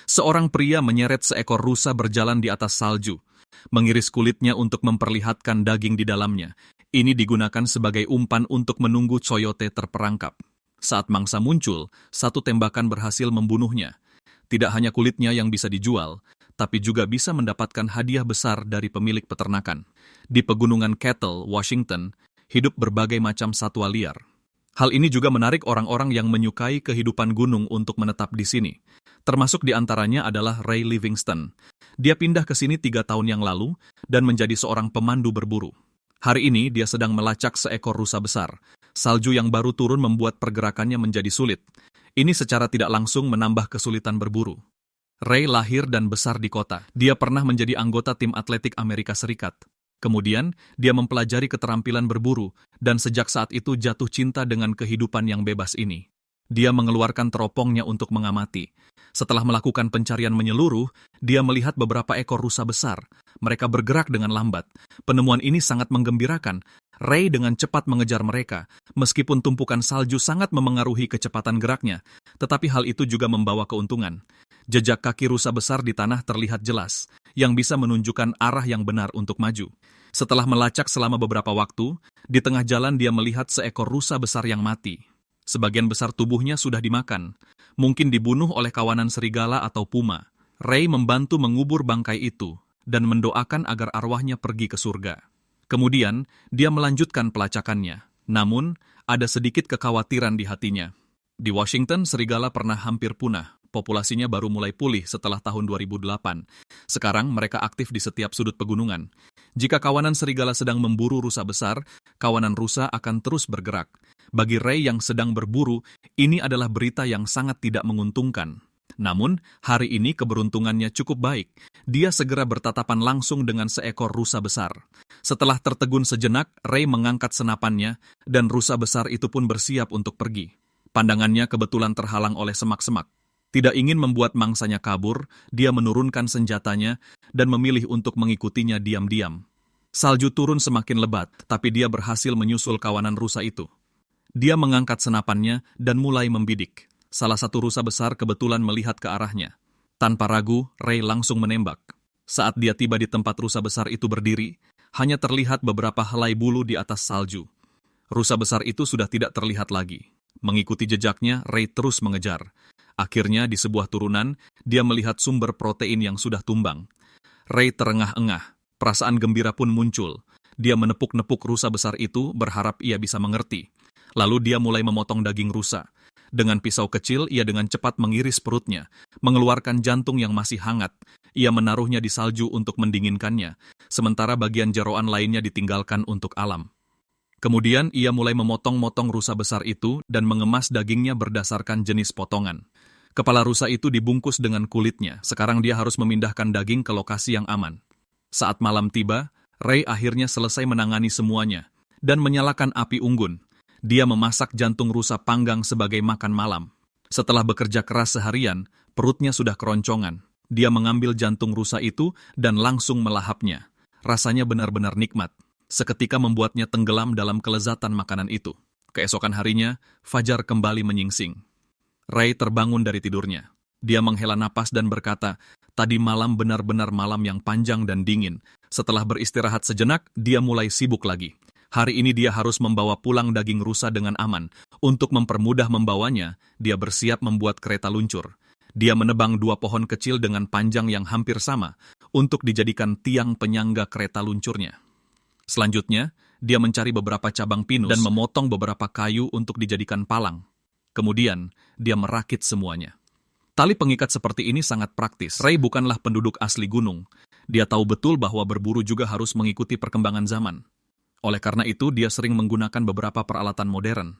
Seorang pria menyeret seekor rusa berjalan di atas salju, mengiris kulitnya untuk memperlihatkan daging di dalamnya. Ini digunakan sebagai umpan untuk menunggu coyote terperangkap. Saat mangsa muncul, satu tembakan berhasil membunuhnya. Tidak hanya kulitnya yang bisa dijual, tapi juga bisa mendapatkan hadiah besar dari pemilik peternakan. Di pegunungan Kettle, Washington, hidup berbagai macam satwa liar. Hal ini juga menarik orang-orang yang menyukai kehidupan gunung untuk menetap di sini. Termasuk di antaranya adalah Ray Livingston. Dia pindah ke sini 3 tahun yang lalu dan menjadi seorang pemandu berburu. Hari ini dia sedang melacak seekor rusa besar. Salju yang baru turun membuat pergerakannya menjadi sulit. Ini secara tidak langsung menambah kesulitan berburu. Ray lahir dan besar di kota. Dia pernah menjadi anggota tim atletik Amerika Serikat. Kemudian, dia mempelajari keterampilan berburu, dan sejak saat itu jatuh cinta dengan kehidupan yang bebas ini. Dia mengeluarkan teropongnya untuk mengamati. Setelah melakukan pencarian menyeluruh, dia melihat beberapa ekor rusa besar. Mereka bergerak dengan lambat. Penemuan ini sangat menggembirakan. Ray dengan cepat mengejar mereka, meskipun tumpukan salju sangat memengaruhi kecepatan geraknya, tetapi hal itu juga membawa keuntungan. Jejak kaki rusa besar di tanah terlihat jelas, yang bisa menunjukkan arah yang benar untuk maju. Setelah melacak selama beberapa waktu, di tengah jalan dia melihat seekor rusa besar yang mati. Sebagian besar tubuhnya sudah dimakan, mungkin dibunuh oleh kawanan serigala atau puma. Ray membantu mengubur bangkai itu, dan mendoakan agar arwahnya pergi ke surga. Kemudian, dia melanjutkan pelacakannya. Namun, ada sedikit kekhawatiran di hatinya. Di Washington, serigala pernah hampir punah. Populasinya baru mulai pulih setelah tahun 2008. Sekarang, mereka aktif di setiap sudut pegunungan. Jika kawanan serigala sedang memburu rusa besar, kawanan rusa akan terus bergerak. Bagi Ray yang sedang berburu, ini adalah berita yang sangat tidak menguntungkan. Namun, hari ini keberuntungannya cukup baik. Dia segera bertatapan langsung dengan seekor rusa besar. Setelah tertegun sejenak, Ray mengangkat senapannya, dan rusa besar itu pun bersiap untuk pergi. Pandangannya kebetulan terhalang oleh semak-semak. Tidak ingin membuat mangsanya kabur, dia menurunkan senjatanya dan memilih untuk mengikutinya diam-diam. Salju turun semakin lebat, tapi dia berhasil menyusul kawanan rusa itu. Dia mengangkat senapannya dan mulai membidik. Salah satu rusa besar kebetulan melihat ke arahnya. Tanpa ragu, Ray langsung menembak. Saat dia tiba di tempat rusa besar itu berdiri, hanya terlihat beberapa helai bulu di atas salju. Rusa besar itu sudah tidak terlihat lagi. Mengikuti jejaknya, Ray terus mengejar. Akhirnya, di sebuah turunan, dia melihat sumber protein yang sudah tumbang. Ray terengah-engah, perasaan gembira pun muncul. Dia menepuk-nepuk rusa besar itu, berharap ia bisa mengerti. Lalu dia mulai memotong daging rusa. Dengan pisau kecil, ia dengan cepat mengiris perutnya, mengeluarkan jantung yang masih hangat. Ia menaruhnya di salju untuk mendinginkannya, sementara bagian jeroan lainnya ditinggalkan untuk alam. Kemudian, ia mulai memotong-motong rusa besar itu dan mengemas dagingnya berdasarkan jenis potongan. Kepala rusa itu dibungkus dengan kulitnya, sekarang dia harus memindahkan daging ke lokasi yang aman. Saat malam tiba, Ray akhirnya selesai menangani semuanya, dan menyalakan api unggun. Dia memasak jantung rusa panggang sebagai makan malam. Setelah bekerja keras seharian, perutnya sudah keroncongan. Dia mengambil jantung rusa itu dan langsung melahapnya. Rasanya benar-benar nikmat. Seketika membuatnya tenggelam dalam kelezatan makanan itu. Keesokan harinya, fajar kembali menyingsing. Ray terbangun dari tidurnya. Dia menghela napas dan berkata, "Tadi malam benar-benar malam yang panjang dan dingin. Setelah beristirahat sejenak, dia mulai sibuk lagi. Hari ini dia harus membawa pulang daging rusa dengan aman. Untuk mempermudah membawanya, dia bersiap membuat kereta luncur. Dia menebang 2 pohon kecil dengan panjang yang hampir sama untuk dijadikan tiang penyangga kereta luncurnya. Selanjutnya, dia mencari beberapa cabang pinus dan memotong beberapa kayu untuk dijadikan palang. Kemudian, dia merakit semuanya. Tali pengikat seperti ini sangat praktis. Ray bukanlah penduduk asli gunung. Dia tahu betul bahwa berburu juga harus mengikuti perkembangan zaman. Oleh karena itu, dia sering menggunakan beberapa peralatan modern.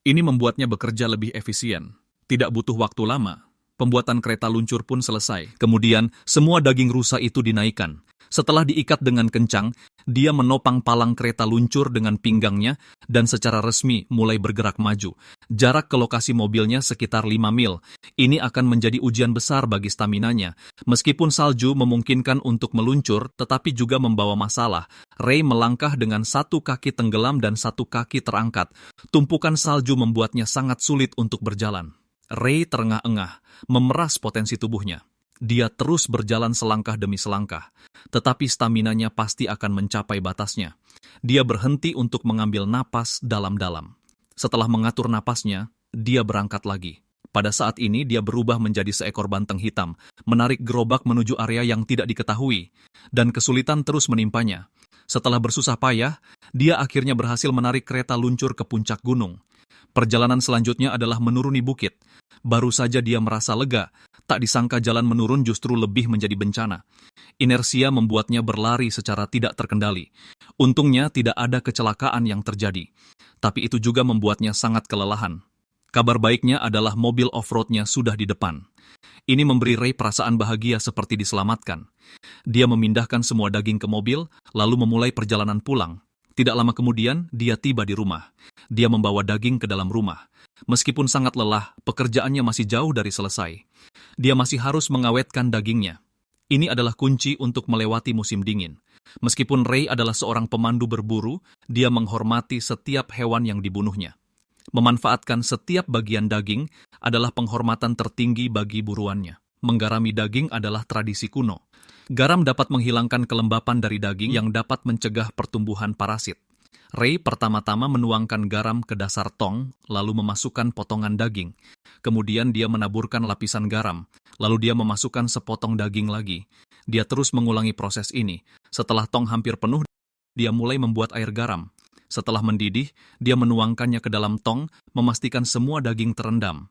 Ini membuatnya bekerja lebih efisien. Tidak butuh waktu lama. Pembuatan kereta luncur pun selesai. Kemudian, semua daging rusa itu dinaikkan. Setelah diikat dengan kencang, dia menopang palang kereta luncur dengan pinggangnya dan secara resmi mulai bergerak maju. Jarak ke lokasi mobilnya sekitar 5 mil. Ini akan menjadi ujian besar bagi staminanya. Meskipun salju memungkinkan untuk meluncur, tetapi juga membawa masalah. Ray melangkah dengan 1 kaki tenggelam dan 1 kaki terangkat. Tumpukan salju membuatnya sangat sulit untuk berjalan. Ray terengah-engah, memeras potensi tubuhnya. Dia terus berjalan selangkah demi selangkah, tetapi staminanya pasti akan mencapai batasnya. Dia berhenti untuk mengambil napas dalam-dalam. Setelah mengatur napasnya, dia berangkat lagi. Pada saat ini dia berubah menjadi seekor banteng hitam, menarik gerobak menuju area yang tidak diketahui, dan kesulitan terus menimpanya. Setelah bersusah payah, dia akhirnya berhasil menarik kereta luncur ke puncak gunung. Perjalanan selanjutnya adalah menuruni bukit. Baru saja dia merasa lega, tak disangka jalan menurun justru lebih menjadi bencana. Inersia membuatnya berlari secara tidak terkendali. Untungnya tidak ada kecelakaan yang terjadi, tapi itu juga membuatnya sangat kelelahan. Kabar baiknya adalah mobil off-roadnya sudah di depan. Ini memberi Ray perasaan bahagia seperti diselamatkan. Dia memindahkan semua daging ke mobil, lalu memulai perjalanan pulang. Tidak lama kemudian, dia tiba di rumah. Dia membawa daging ke dalam rumah. Meskipun sangat lelah, pekerjaannya masih jauh dari selesai. Dia masih harus mengawetkan dagingnya. Ini adalah kunci untuk melewati musim dingin. Meskipun Ray adalah seorang pemandu berburu, dia menghormati setiap hewan yang dibunuhnya. Memanfaatkan setiap bagian daging adalah penghormatan tertinggi bagi buruannya. Menggarami daging adalah tradisi kuno. Garam dapat menghilangkan kelembapan dari daging yang dapat mencegah pertumbuhan parasit. Ray pertama-tama menuangkan garam ke dasar tong, lalu memasukkan potongan daging. Kemudian dia menaburkan lapisan garam, lalu dia memasukkan sepotong daging lagi. Dia terus mengulangi proses ini. Setelah tong hampir penuh, dia mulai membuat air garam. Setelah mendidih, dia menuangkannya ke dalam tong, memastikan semua daging terendam.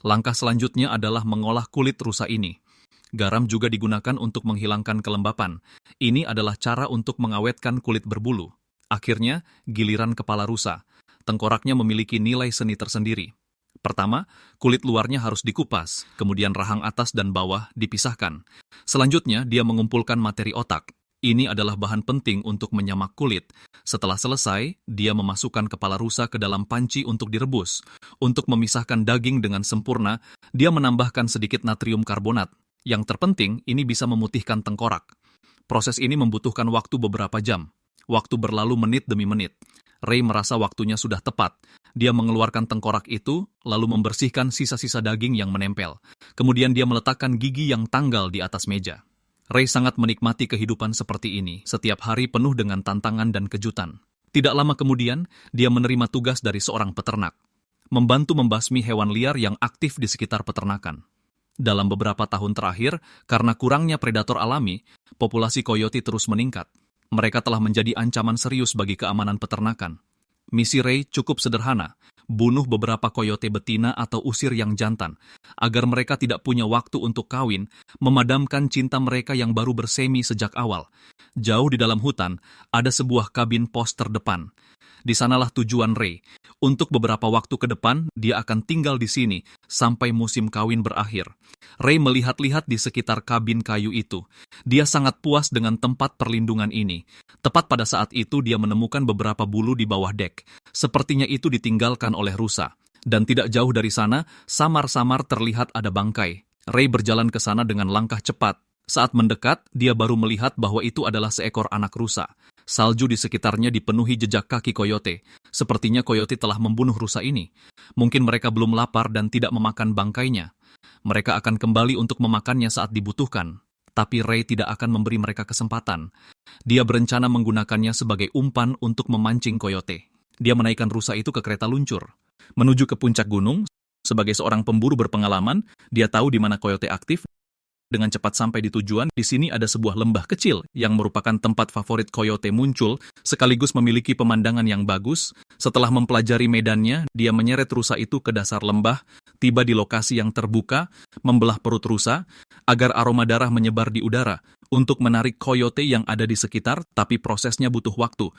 Langkah selanjutnya adalah mengolah kulit rusa ini. Garam juga digunakan untuk menghilangkan kelembapan. Ini adalah cara untuk mengawetkan kulit berbulu. Akhirnya, giliran kepala rusa. Tengkoraknya memiliki nilai seni tersendiri. Pertama, kulit luarnya harus dikupas, kemudian rahang atas dan bawah dipisahkan. Selanjutnya, dia mengumpulkan materi otak. Ini adalah bahan penting untuk menyamak kulit. Setelah selesai, dia memasukkan kepala rusa ke dalam panci untuk direbus. Untuk memisahkan daging dengan sempurna, dia menambahkan sedikit natrium karbonat. Yang terpenting, ini bisa memutihkan tengkorak. Proses ini membutuhkan waktu beberapa jam. Waktu berlalu menit demi menit. Ray merasa waktunya sudah tepat. Dia mengeluarkan tengkorak itu, lalu membersihkan sisa-sisa daging yang menempel. Kemudian dia meletakkan gigi yang tanggal di atas meja. Ray sangat menikmati kehidupan seperti ini, setiap hari penuh dengan tantangan dan kejutan. Tidak lama kemudian, dia menerima tugas dari seorang peternak. Membantu membasmi hewan liar yang aktif di sekitar peternakan. Dalam beberapa tahun terakhir, karena kurangnya predator alami, populasi koyote terus meningkat. Mereka telah menjadi ancaman serius bagi keamanan peternakan. Misi Ray cukup sederhana, bunuh beberapa koyote betina atau usir yang jantan, agar mereka tidak punya waktu untuk kawin, memadamkan cinta mereka yang baru bersemi sejak awal. Jauh di dalam hutan, ada sebuah kabin pos terdepan. Di sanalah tujuan Ray. Untuk beberapa waktu ke depan, dia akan tinggal di sini sampai musim kawin berakhir. Ray melihat-lihat di sekitar kabin kayu itu. Dia sangat puas dengan tempat perlindungan ini. Tepat pada saat itu dia menemukan beberapa bulu di bawah dek. Sepertinya itu ditinggalkan oleh rusa. Dan tidak jauh dari sana, samar-samar terlihat ada bangkai. Ray berjalan ke sana dengan langkah cepat. Saat mendekat, dia baru melihat bahwa itu adalah seekor anak rusa. Salju di sekitarnya dipenuhi jejak kaki koyote. Sepertinya koyote telah membunuh rusa ini. Mungkin mereka belum lapar dan tidak memakan bangkainya. Mereka akan kembali untuk memakannya saat dibutuhkan. Tapi Ray tidak akan memberi mereka kesempatan. Dia berencana menggunakannya sebagai umpan untuk memancing koyote. Dia menaikkan rusa itu ke kereta luncur. Menuju ke puncak gunung, sebagai seorang pemburu berpengalaman, dia tahu di mana koyote aktif. Dengan cepat sampai di tujuan, di sini ada sebuah lembah kecil yang merupakan tempat favorit koyote muncul, sekaligus memiliki pemandangan yang bagus. Setelah mempelajari medannya, dia menyeret rusa itu ke dasar lembah, tiba di lokasi yang terbuka, membelah perut rusa, agar aroma darah menyebar di udara, untuk menarik koyote yang ada di sekitar, tapi prosesnya butuh waktu.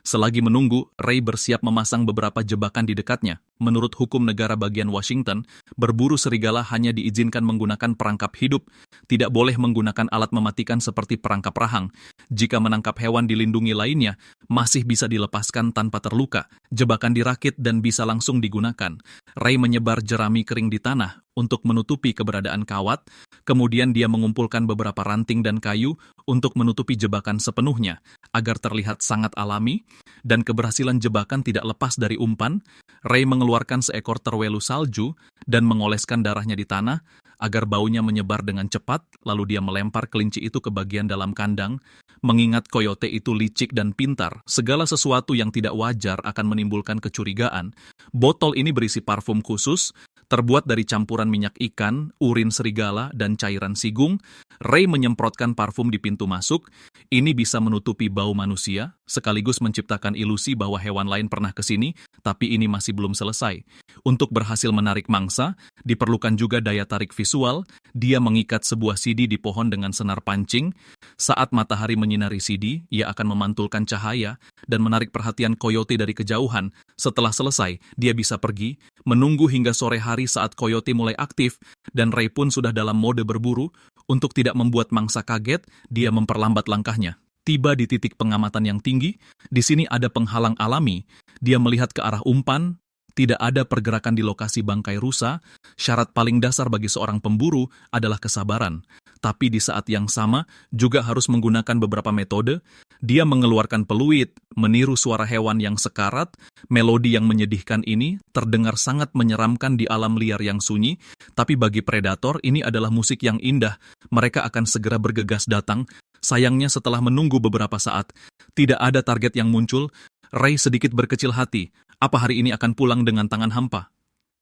Selagi menunggu, Ray bersiap memasang beberapa jebakan di dekatnya. Menurut hukum negara bagian Washington, berburu serigala hanya diizinkan menggunakan perangkap hidup, tidak boleh menggunakan alat mematikan seperti perangkap rahang. Jika menangkap hewan dilindungi lainnya, masih bisa dilepaskan tanpa terluka. Jebakan dirakit dan bisa langsung digunakan. Ray menyebar jerami kering di tanah untuk menutupi keberadaan kawat, kemudian dia mengumpulkan beberapa ranting dan kayu untuk menutupi jebakan sepenuhnya, agar terlihat sangat alami, dan keberhasilan jebakan tidak lepas dari umpan. Ray mengeluarkan seekor terwelu salju dan mengoleskan darahnya di tanah, agar baunya menyebar dengan cepat, lalu dia melempar kelinci itu ke bagian dalam kandang. Mengingat coyote itu licik dan pintar, segala sesuatu yang tidak wajar akan menimbulkan kecurigaan. Botol ini berisi parfum khusus, terbuat dari campuran minyak ikan, urin serigala, dan cairan sigung. Ray menyemprotkan parfum di pintu masuk. Ini bisa menutupi bau manusia, sekaligus menciptakan ilusi bahwa hewan lain pernah ke sini, tapi ini masih belum selesai. Untuk berhasil menarik mangsa, diperlukan juga daya tarik visual. Dia mengikat sebuah CD di pohon dengan senar pancing. Saat matahari menyinari CD, ia akan memantulkan cahaya dan menarik perhatian coyote dari kejauhan. Setelah selesai, dia bisa pergi, menunggu hingga sore hari saat coyote mulai aktif, dan Ray pun sudah dalam mode berburu. Untuk tidak membuat mangsa kaget, dia memperlambat langkahnya. Tiba di titik pengamatan yang tinggi, di sini ada penghalang alami. Dia melihat ke arah umpan, tidak ada pergerakan di lokasi bangkai rusa. Syarat paling dasar bagi seorang pemburu adalah kesabaran. Tapi di saat yang sama, juga harus menggunakan beberapa metode. Dia mengeluarkan peluit, meniru suara hewan yang sekarat. Melodi yang menyedihkan ini terdengar sangat menyeramkan di alam liar yang sunyi. Tapi bagi predator, ini adalah musik yang indah. Mereka akan segera bergegas datang. Sayangnya setelah menunggu beberapa saat, tidak ada target yang muncul. Ray sedikit berkecil hati. Apa hari ini akan pulang dengan tangan hampa?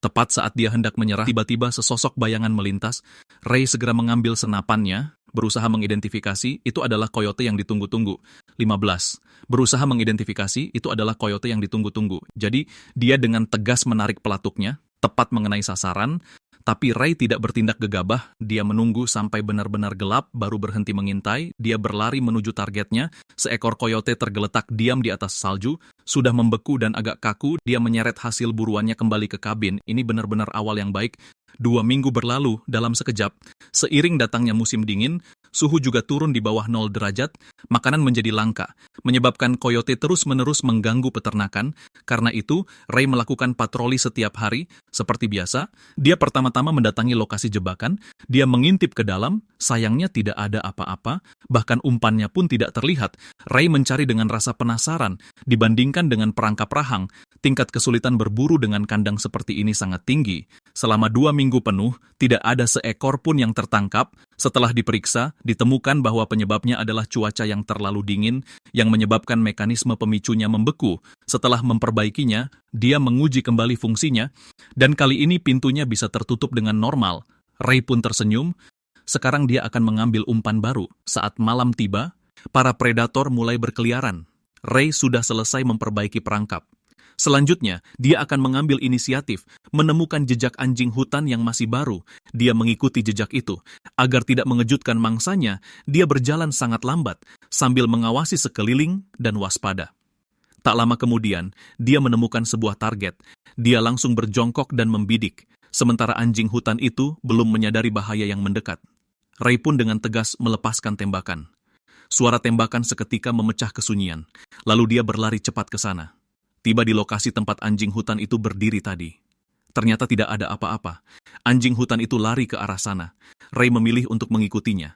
Tepat saat dia hendak menyerah, tiba-tiba sesosok bayangan melintas. Ray segera mengambil senapannya, berusaha mengidentifikasi itu adalah coyote yang ditunggu-tunggu. 15. Berusaha mengidentifikasi itu adalah coyote yang ditunggu-tunggu. Jadi, dia dengan tegas menarik pelatuknya, tepat mengenai sasaran. Tapi Ray tidak bertindak gegabah, dia menunggu sampai benar-benar gelap, baru berhenti mengintai. Dia berlari menuju targetnya. Seekor coyote tergeletak diam di atas salju, sudah membeku dan agak kaku. Dia menyeret hasil buruannya kembali ke kabin. Ini benar-benar awal yang baik. 2 minggu berlalu dalam sekejap. Seiring datangnya musim dingin, suhu juga turun di bawah 0 derajat, makanan menjadi langka, menyebabkan coyote terus-menerus mengganggu peternakan. Karena itu, Ray melakukan patroli setiap hari. Seperti biasa, dia pertama-tama mendatangi lokasi jebakan, dia mengintip ke dalam, sayangnya tidak ada apa-apa, bahkan umpannya pun tidak terlihat. Ray mencari dengan rasa penasaran, dibandingkan dengan perangkap rahang. Tingkat kesulitan berburu dengan kandang seperti ini sangat tinggi. Selama 2 minggu penuh, tidak ada seekor pun yang tertangkap. Setelah diperiksa, ditemukan bahwa penyebabnya adalah cuaca yang terlalu dingin, yang menyebabkan mekanisme pemicunya membeku. Setelah memperbaikinya, dia menguji kembali fungsinya, dan kali ini pintunya bisa tertutup dengan normal. Ray pun tersenyum. Sekarang dia akan mengambil umpan baru. Saat malam tiba, para predator mulai berkeliaran. Ray sudah selesai memperbaiki perangkap. Selanjutnya, dia akan mengambil inisiatif, menemukan jejak anjing hutan yang masih baru. Dia mengikuti jejak itu. Agar tidak mengejutkan mangsanya, dia berjalan sangat lambat, sambil mengawasi sekeliling dan waspada. Tak lama kemudian, dia menemukan sebuah target. Dia langsung berjongkok dan membidik, sementara anjing hutan itu belum menyadari bahaya yang mendekat. Ray pun dengan tegas melepaskan tembakan. Suara tembakan seketika memecah kesunyian, lalu dia berlari cepat ke sana. Tiba di lokasi tempat anjing hutan itu berdiri tadi. Ternyata tidak ada apa-apa. Anjing hutan itu lari ke arah sana. Ray memilih untuk mengikutinya.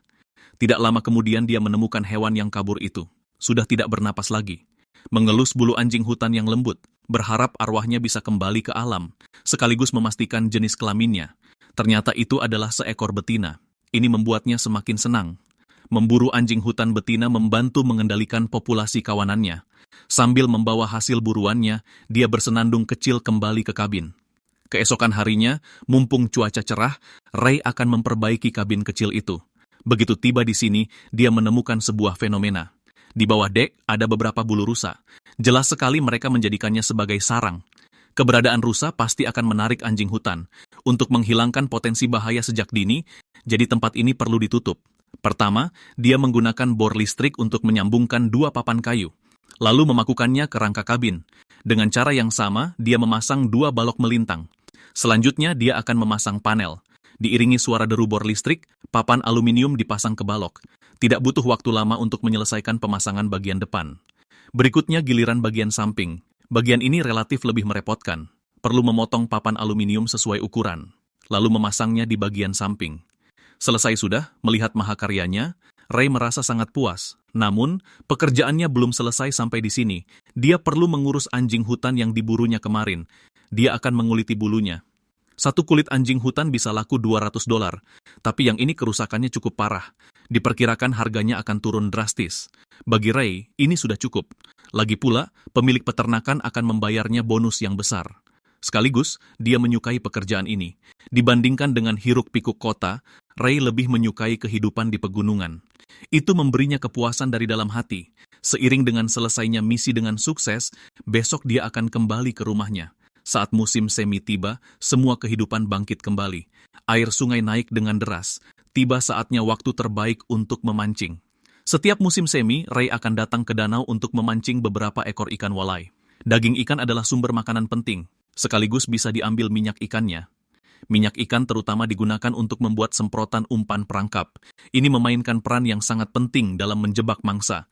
Tidak lama kemudian dia menemukan hewan yang kabur itu. Sudah tidak bernapas lagi. Mengelus bulu anjing hutan yang lembut, berharap arwahnya bisa kembali ke alam, sekaligus memastikan jenis kelaminnya. Ternyata itu adalah seekor betina. Ini membuatnya semakin senang. Memburu anjing hutan betina membantu mengendalikan populasi kawanannya. Sambil membawa hasil buruannya, dia bersenandung kecil kembali ke kabin. Keesokan harinya, mumpung cuaca cerah, Ray akan memperbaiki kabin kecil itu. Begitu tiba di sini, dia menemukan sebuah fenomena. Di bawah dek ada beberapa bulu rusa. Jelas sekali mereka menjadikannya sebagai sarang. Keberadaan rusa pasti akan menarik anjing hutan. Untuk menghilangkan potensi bahaya sejak dini, jadi tempat ini perlu ditutup. Pertama, dia menggunakan bor listrik untuk menyambungkan 2 papan kayu, lalu memakukannya ke rangka kabin. Dengan cara yang sama, dia memasang 2 balok melintang. Selanjutnya, dia akan memasang panel. Diiringi suara deru bor listrik, papan aluminium dipasang ke balok. Tidak butuh waktu lama untuk menyelesaikan pemasangan bagian depan. Berikutnya giliran bagian samping. Bagian ini relatif lebih merepotkan. Perlu memotong papan aluminium sesuai ukuran, lalu memasangnya di bagian samping. Selesai sudah, melihat mahakaryanya, Ray merasa sangat puas. Namun, pekerjaannya belum selesai sampai di sini. Dia perlu mengurus anjing hutan yang diburunya kemarin. Dia akan menguliti bulunya. Satu kulit anjing hutan bisa laku $200, tapi yang ini kerusakannya cukup parah. Diperkirakan harganya akan turun drastis. Bagi Ray, ini sudah cukup. Lagi pula, pemilik peternakan akan membayarnya bonus yang besar. Sekaligus, dia menyukai pekerjaan ini. Dibandingkan dengan hiruk-pikuk kota, Ray lebih menyukai kehidupan di pegunungan. Itu memberinya kepuasan dari dalam hati. Seiring dengan selesainya misi dengan sukses, besok dia akan kembali ke rumahnya. Saat musim semi tiba, semua kehidupan bangkit kembali. Air sungai naik dengan deras. Tiba saatnya waktu terbaik untuk memancing. Setiap musim semi, Ray akan datang ke danau untuk memancing beberapa ekor ikan walai. Daging ikan adalah sumber makanan penting, sekaligus bisa diambil minyak ikannya. Minyak ikan terutama digunakan untuk membuat semprotan umpan perangkap. Ini memainkan peran yang sangat penting dalam menjebak mangsa.